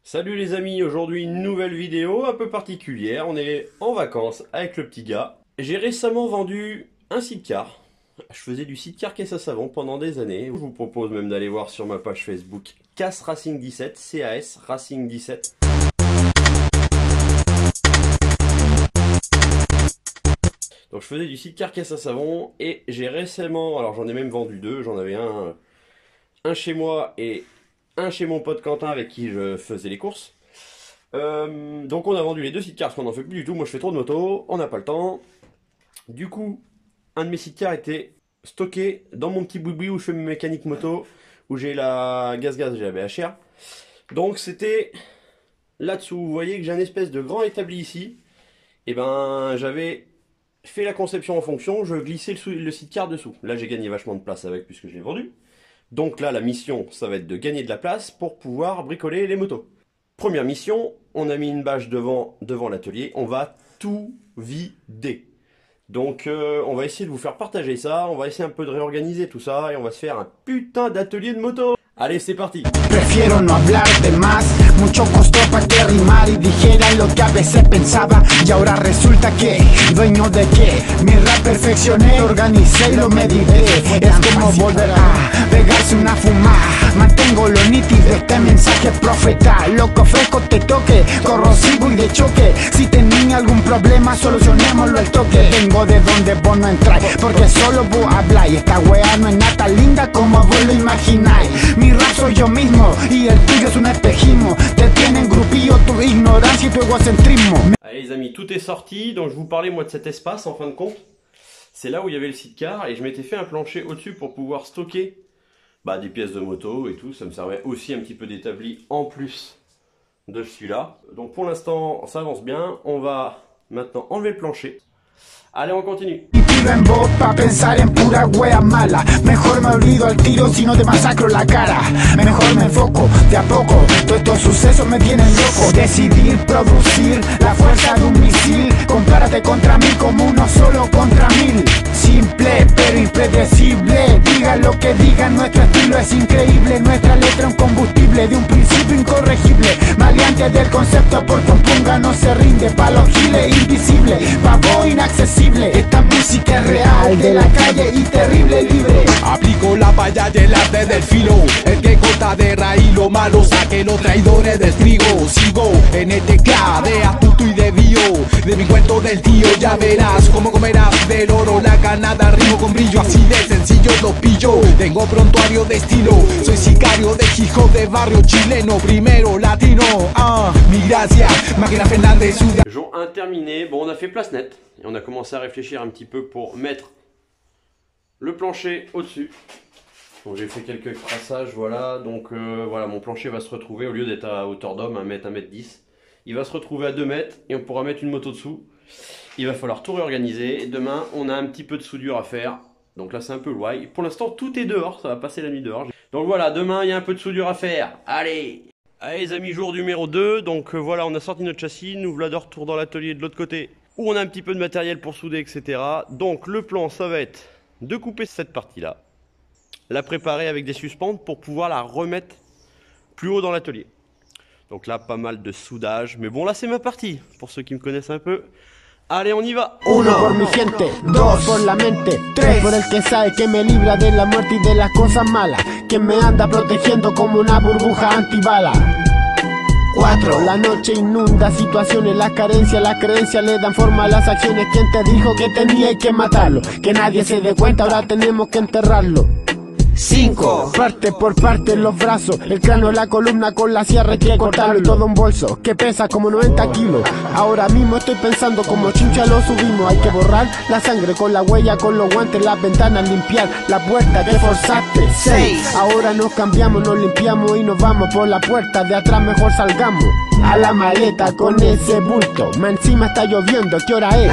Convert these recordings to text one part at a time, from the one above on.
Salut les amis, aujourd'hui une nouvelle vidéo un peu particulière. On est en vacances avec le petit gars. J'ai récemment vendu un sidecar. Je faisais du sidecar caisse à savon pendant des années. Je vous propose même d'aller voir sur ma page Facebook CAS Racing 17, CAS Racing 17. Donc je faisais du sidecar caisse à savon et j'ai récemment, alors j'en ai même vendu deux, j'en avais un chez moi et un chez mon pote Quentin avec qui je faisais les courses. Donc on a vendu les deux sidecars parce qu'on n'en fait plus du tout. Moi je fais trop de moto, on n'a pas le temps. Du coup, un de mes sidecars était stocké dans mon petit boui-boui où je fais mes mécaniques moto, où j'ai la gaz-gaz, j'ai la BHR. Donc c'était là-dessous. Vous voyez que j'ai un espèce de grand établi ici. Et ben j'avais fait la conception en fonction, je glissais le sidecar dessous. Là j'ai gagné vachement de place avec puisque je l'ai vendu. Donc là la mission ça va être de gagner de la place pour pouvoir bricoler les motos. Première mission, on a mis une bâche devant l'atelier, on va tout vider. Donc on va essayer de vous faire partager ça, on va essayer un peu de réorganiser tout ça et on va se faire un putain d'atelier de moto. Allez, c'est parti. Prefiero no hablar de más, mucho costó para que rimar y dijera lo que a veces pensaba y ahora resulta que dueño de qué, mi rap perfeccioné, lo organicé y lo medité, es como volver a pegarse una fumada, mantengo lo nítido, este mensaje es profeta, loco fresco te toque, corrosivo y de choque, si tenía algún problema solucionémoslo al toque, vengo de donde vos no entráis, porque solo vos habláis, esta wea no es nada tan linda como vos lo imagináis. Mi rap soy yo mismo y el tuyo es un espejismo. Te tienen grupillo tu ignorancia y tu egocentrismo. Allez les amis, tout est sorti. Donc je vous parlais moi de cet espace en fin de compte. C'est là où il y avait le sidecar et je m'étais fait un plancher au-dessus pour pouvoir stocker des pièces de moto et tout. Ça me servait aussi un petit peu d'établi en plus de celui-là. Donc pour l'instant ça avance bien. On va maintenant enlever le plancher. Allez, on continue. En voz pa' pensar en pura wea mala. Mejor me olvido al tiro si no te masacro la cara. Mejor me enfoco de a poco. Todos estos sucesos me tienen loco. Decidir producir la fuerza de un misil. Compárate contra mí como uno solo contra mil. Simple pero impredecible. Digan lo que digan, nuestro estilo es increíble. Nuestra letra un combustible de un principio incorregible. Maleante del concepto porque un punga no se rinde. Pa' los giles invisible, pavo inaccesible. Esta música es real, de la calle y terrible, libre. Aplico la valla y el arte del filo, el que corta de raíz lo malo, saque los traidores del trigo. Sigo en ETK de astuto y de bio, de mi cuento del tío ya verás cómo comerás del oro la ganada, rimo con brillo, así de sencillo lo pillo. Tengo prontuario de estilo, soy sicario de hijo de barrio chileno, primero latino, mi gracia, Máquina Fernández. Jour 1 terminé, bon on a fait place nette et on a commencé à réfléchir un petit peu pour mettre le plancher au-dessus. Donc j'ai fait quelques traçages, voilà, donc voilà, mon plancher va se retrouver, au lieu d'être à hauteur d'homme, 1 mètre, 1 mètre 10, il va se retrouver à 2 mètres et on pourra mettre une moto dessous. Il va falloir tout réorganiser. Demain on a un petit peu de soudure à faire, donc là c'est un peu loin. Pour l'instant tout est dehors, ça va passer la nuit dehors. Donc voilà, demain il y a un peu de soudure à faire, allez. Allez les amis, jour numéro 2, donc voilà, on a sorti notre châssis, nous voilà de retour dans l'atelier de l'autre côté, où on a un petit peu de matériel pour souder, etc. Donc le plan, ça va être de couper cette partie-là, la préparer avec des suspentes pour pouvoir la remettre plus haut dans l'atelier. Donc là, pas mal de soudage, mais bon, là c'est ma partie, pour ceux qui me connaissent un peu. Allez, on y va. 1 por mi gente, 2 por la mente, 3 por el que sabe que me libra de la muerte y de las cosas malas, que me anda protegiendo como una burbuja antibala. 4. La noche inunda situaciones, las carencias, las creencias le dan forma a las acciones. ¿Quién te dijo que tenía que matarlo? Que nadie se dé cuenta, ahora tenemos que enterrarlo. 5. Parte por parte los brazos, el cráneo, la columna con la sierra hay que cortarlo y todo un bolso que pesa como 90 kilos. Ahora mismo estoy pensando como chincha lo subimos. Hay que borrar la sangre con la huella, con los guantes, las ventanas, limpiar la puerta que forzaste. 6. Ahora nos cambiamos, nos limpiamos y nos vamos por la puerta de atrás, mejor salgamos. A la maleta con ese bulto, más encima está lloviendo, ¿qué hora es?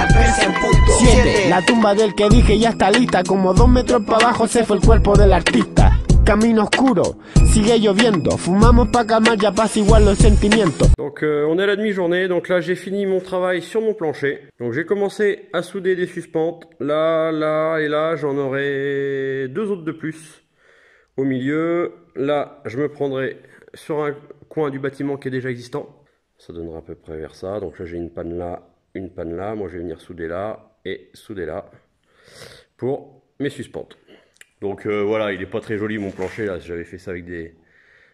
7. La tumba del que dije ya está lista, como 2 metros para abajo se fue el cuerpo del artista. Camino oscuro, sigue lloviendo, fumamos para calmar y apaciguar los sentimientos. Donc on est à la demi-journée, donc là j'ai fini mon travail sur mon plancher. Donc j'ai commencé à souder des suspentes, là, là et là, j'en aurai 2 autres de plus au milieu. Là je me prendrai sur un coin du bâtiment qui est déjà existant. Ça donnera à peu près vers ça. Donc là j'ai une panne là, une panne là. Moi je vais venir souder là et souder là pour mes suspentes. Donc voilà, il n'est pas très joli mon plancher là. J'avais fait ça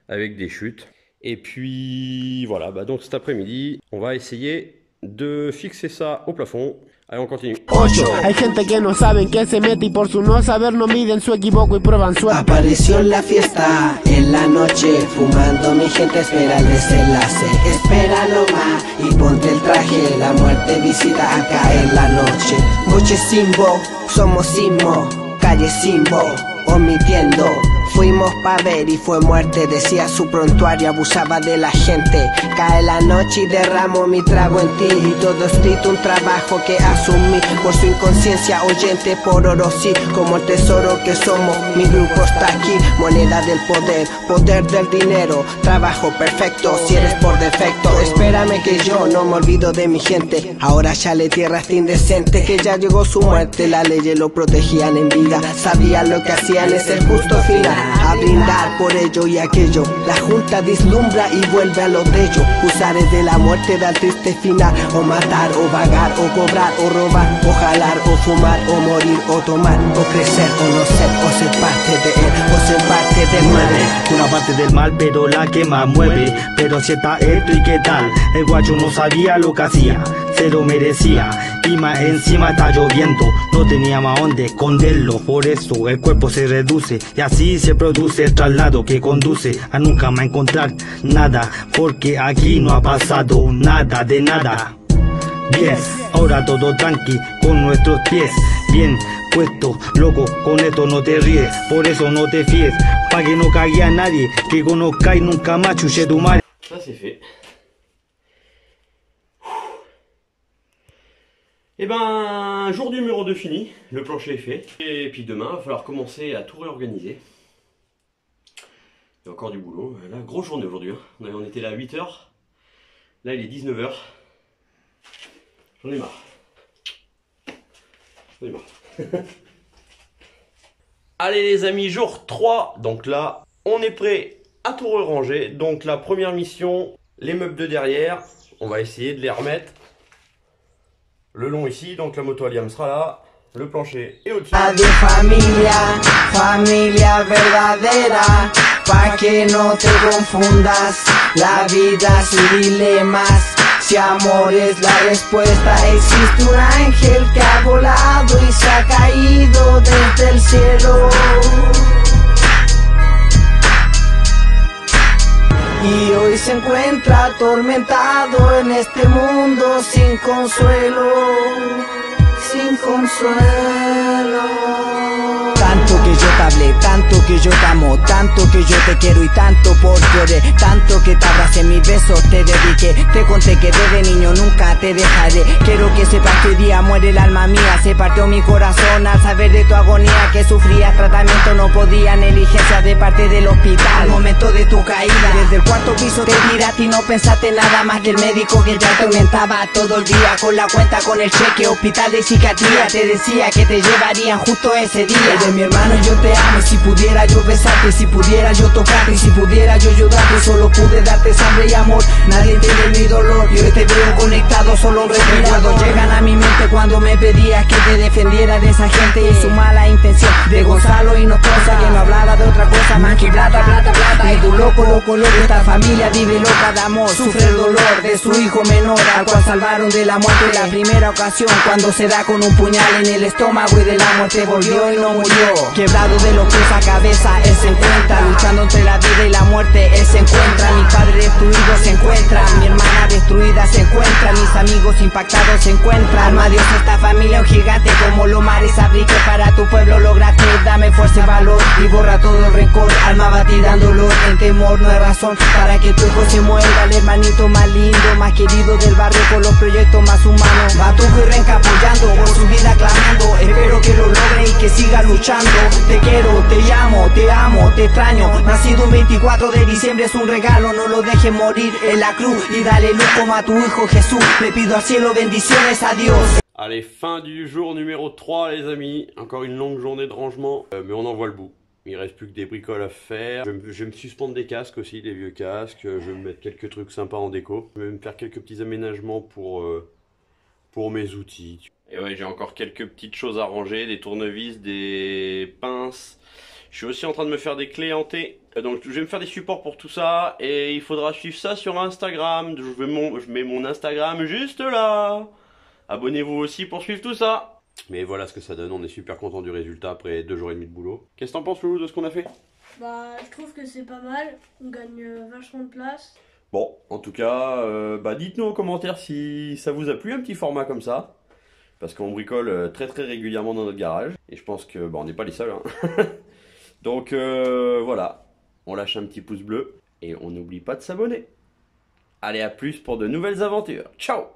avec des chutes. Et puis voilà, bah donc cet après-midi, on va essayer de fixer ça au plafond. Allez, on continue. 8. Hay gente que no saben que se mete y por su no saber no miden su equivoco y prueban suerte. Apareció en la fiesta, en la noche, fumando mi gente espera el desenlace. Espéralo más y ponte el traje, la muerte visita acá en la noche. Noche Simbo, somos Simo, calle Simbo, omitiendo. Fuimos pa' ver y fue muerte, decía su prontuario, abusaba de la gente. Cae la noche y derramo mi trago en ti. Y todo escrito, un trabajo que asumí por su inconsciencia oyente, por oro sí, como el tesoro que somos. Mi grupo está aquí, moneda del poder, poder del dinero, trabajo perfecto, si eres por defecto. Espérame que yo no me olvido de mi gente. Ahora ya le tierra este indecente, que ya llegó su muerte, las leyes lo protegían en vida. Sabían lo que hacían, es el justo final. A brindar por ello y aquello. La junta vislumbra y vuelve a lo de ello. Usar de la muerte da el triste final. O matar, o vagar, o cobrar, o robar, o jalar, o fumar, o morir, o tomar, o crecer, o no ser, o ser parte de él, o ser parte del mal. Una parte del mal, pero la que más mueve. Pero si está esto y qué tal. El guacho no sabía lo que hacía, se lo merecía. Y más encima está lloviendo, no tenía más dónde esconderlo. Por eso el cuerpo se reduce y así se produce el traslado que conduce a nunca más encontrar nada. Porque aquí no ha pasado nada de nada. Bien, ahora todo tranqui con nuestros pies bien puesto, loco, con esto no te ríes. Por eso no te fíes, pa' que no caiga a nadie que conozcáis nunca más, chuche tu madre. Ça c'est fait. Et ben, jour numéro 2 fini, le plancher est fait. Et puis demain, il va falloir commencer à tout réorganiser. Il y a encore du boulot. Là, grosse journée aujourd'hui. Hein. On était là à 8h. Là, il est 19h. J'en ai marre. J'en ai marre. Allez les amis, jour 3. Donc là, on est prêt à tout ranger. Donc la première mission, les meubles de derrière, on va essayer de les remettre le long ici. Donc la moto Alliam sera là, le plancher est au-dessus. Adiós familia, familia verdadera, pa' que no te confundas, la vida sin dilemas. Si amor es la respuesta, existe un ángel que ha volado y se ha caído desde el cielo. Y hoy se encuentra atormentado en este mundo sin consuelo, sin consuelo. Tanto que yo te hablé, tanto que yo te amo, tanto que yo te quiero y tanto por lloré, tanto que te abracé, mis besos te dediqué, te conté que desde niño nunca te dejaré. Quiero que sepas que hoy día muere el alma mía, se partió mi corazón al saber de tu agonía, que sufrías tratamiento, no podía negligencia de parte del hospital. Al momento de tu caída, desde el cuarto piso te tiraste y no pensaste nada más que el médico que ya te aumentaba todo el día con la cuenta, con el cheque, hospital de psiquiatría, te decía que te llevarían justo ese día. Eres mi hermano, yo te amo, y si pudiera yo besarte, si pudiera yo tocarte, y si pudiera yo ayudarte, solo pude darte sangre y amor, nadie entiende mi dolor, y hoy te veo conectado, solo un recuerdo llegan a mi mente cuando me pedías que te defendiera de esa gente y su mala intención, de Gonzalo y Nostroza, que no hablaba de otra cosa más que plata, plata, plata, y tu loco, loco, loco, esta familia vive loca de amor, sufre el dolor de su hijo menor, al cual salvaron de la muerte la primera ocasión, cuando se da con un puñal en el estómago y de la muerte volvió y no murió, quebrado de los pies a cabeza, él se encuentra, luchando entre la vida y la muerte, él se encuentra, mi padre destruido se encuentra, mi hermana destruida se encuentra, mis amigos impactados se encuentran, alma a Dios esta familia un gigante, como los mares abrí que para tu pueblo lograste, dame fuerza y valor, y borra todo el rencor, alma batida en dolor, en temor no hay razón, para que tu hijo se muera, el hermanito más lindo, más querido del barrio, con los proyectos más humanos, Batuco y Renca apoyando, por su vida clamando, espero que lo logre y que siga luchando, te quiero, te amo, te extraño, nacido un 24 de diciembre es un regalo, no lo dejes morir en la cruz, y dale luz como a tu hijo Jesús, le pido al cielo bendiciones a Dios. Allez, fin du jour numéro 3 les amis, encore une longue journée de rangement, mais on en voit le bout. Il reste plus que des bricoles à faire. Je vais me suspendre des casques aussi, des vieux casques. Je vais me mettre quelques trucs sympas en déco. Je vais me faire quelques petits aménagements pour mes outils. Et ouais, j'ai encore quelques petites choses à ranger, des tournevis, des pinces. Je suis aussi en train de me faire des clés en T. Donc je vais me faire des supports pour tout ça. Et il faudra suivre ça sur Instagram. Je mets mon Instagram juste là. Abonnez-vous aussi pour suivre tout ça. Mais voilà ce que ça donne. On est super content du résultat après 2 jours et demi de boulot. Qu'est-ce que t'en penses, Loulou, de ce qu'on a fait? Bah, je trouve que c'est pas mal. On gagne vachement de place. Bon, en tout cas, dites-nous en commentaire si ça vous a plu un petit format comme ça. Parce qu'on bricole très très régulièrement dans notre garage. Et je pense que on n'est pas les seuls. Hein. Donc voilà, on lâche un petit pouce bleu et on n'oublie pas de s'abonner. Allez, à plus pour de nouvelles aventures. Ciao!